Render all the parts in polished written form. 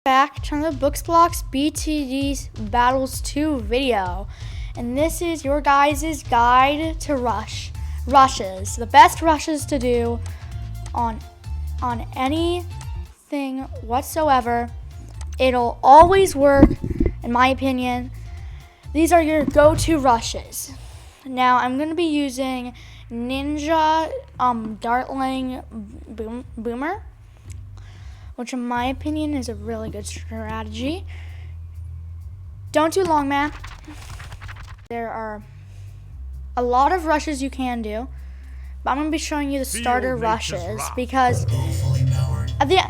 Back to the BtdBattles2 video, and this is your guys' guide to rushes, the best rushes to do on anything whatsoever. It'll always work, in my opinion. These are your go-to rushes. Now I'm going to be using Ninja Dartling Boomer, which in my opinion is a really good strategy. Don't do long map. There are a lot of rushes you can do, but I'm going to be showing you the starter rushes because at the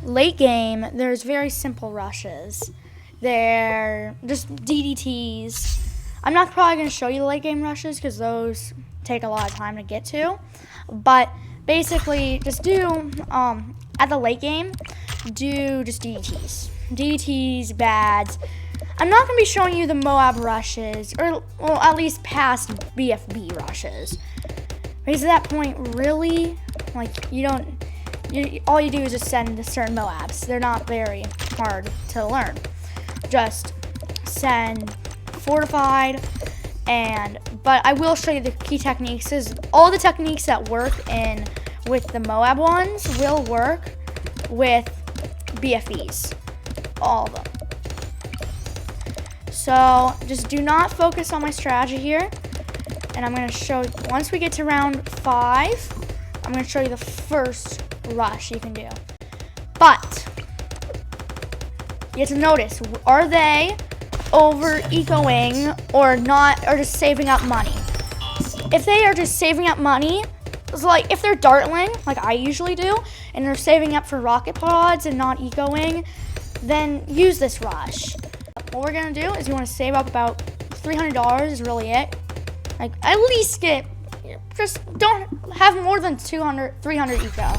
late game, there's very simple rushes. They're just DDTs. I'm not probably going to show you the late game rushes because those take a lot of time to get to, but basically just do at the late game, do just DDTs. DDTs, bads. I'm not going to be showing you the Moab rushes, or well, at least past BFB rushes. Because at that point, really, like, all you do is just send certain Moabs. They're not very hard to learn. Just send fortified, but I will show you the key techniques. All the techniques that work with the Moab ones will work with BFEs, all of them. So just do not focus on my strategy here, and I'm going to show, once we get to round 5, I'm going to show you the first rush you can do. But you have to notice, are they over ecoing or not, or just saving up money? If they are just saving up money, so like if they're dartling, like I usually do, and they're saving up for rocket pods and not ecoing, then use this rush. What we're gonna do is you want to save up about $300 is really it. Like at least just don't have more than 300 eco,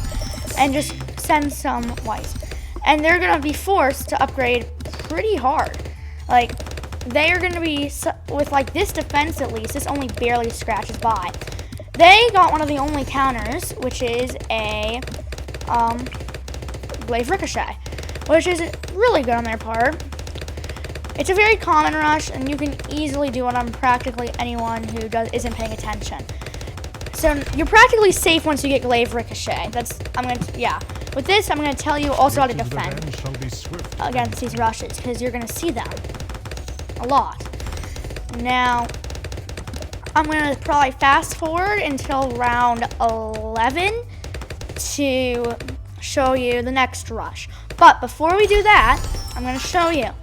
and just send some whites. And they're gonna be forced to upgrade pretty hard. Like they are gonna be with like this defense at least. This only barely scratches by. They got one of the only counters, which is a Glaive Ricochet, which is really good on their part. It's a very common rush, and you can easily do it on practically anyone who isn't paying attention. So you're practically safe once you get Glaive Ricochet. With this, I'm gonna tell you also how to defend against these rushes, because you're gonna see them a lot. Now, I'm gonna probably fast forward until round 11 to show you the next rush. But before we do that, I'm gonna show you.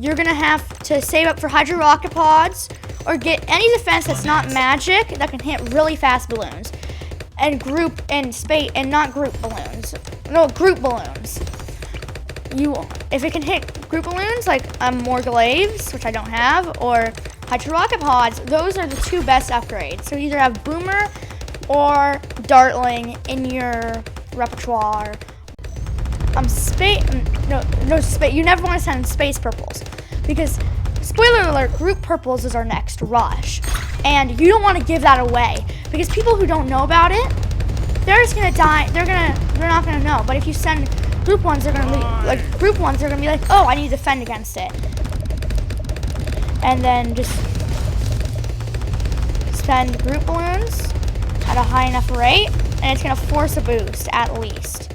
You're gonna have to save up for Hydro Rocket Pods, or get any defense that's not magic that can hit really fast balloons, and group balloons. No, group balloons. If it can hit group balloons, like more glaives, which I don't have, or Hydro Rocket Pods, those are the two best upgrades. So either have Boomer or Dartling in your repertoire. You never want to send Space Purples, because spoiler alert, group purples is our next rush, and you don't want to give that away, because people who don't know about it, they're just gonna die. They're not gonna know. But if you send group ones, they're gonna be like, oh, I need to defend against it, and then just send group balloons at a high enough rate, and it's gonna force a boost at least.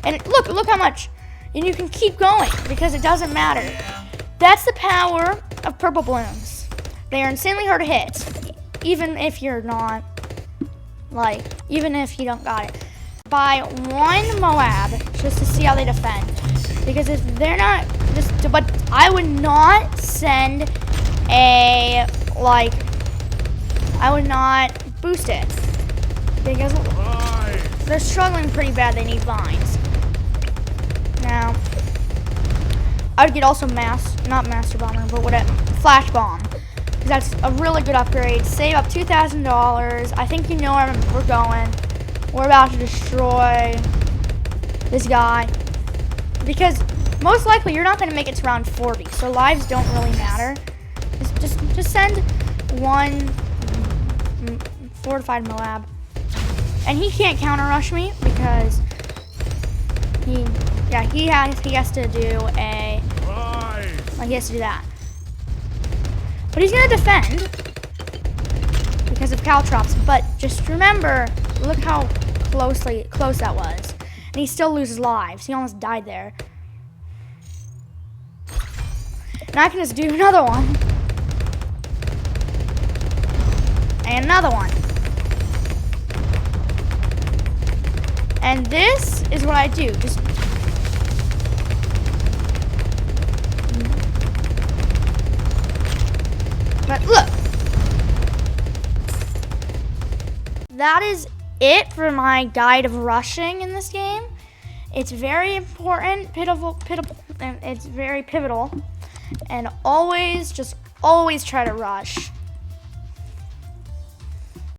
And look how much, and you can keep going because it doesn't matter. That's the power of purple balloons. They are insanely hard to hit, even if you don't got it. Buy one Moab just to see how they defend, because if they're not but I would not send I would not boost it, because they're struggling pretty bad. They need vines. Now, I would get also not Master Bomber, but Flash Bomb. That's a really good upgrade. Save up $2,000. I think you know where we're going. We're about to destroy this guy, because most likely you're not going to make it to round 40, so lives don't really matter. Just send one fortified Moab, and he can't counter rush me because Yeah, he has to do a... Like, he has to do that. But he's going to defend because of caltrops. But just remember, look how close that was. And he still loses lives. He almost died there. And I can just do another one. And another one. And this is what I do. Just... But look. That is it for my guide of rushing in this game. It's very important, and it's very pivotal. And always, just always try to rush.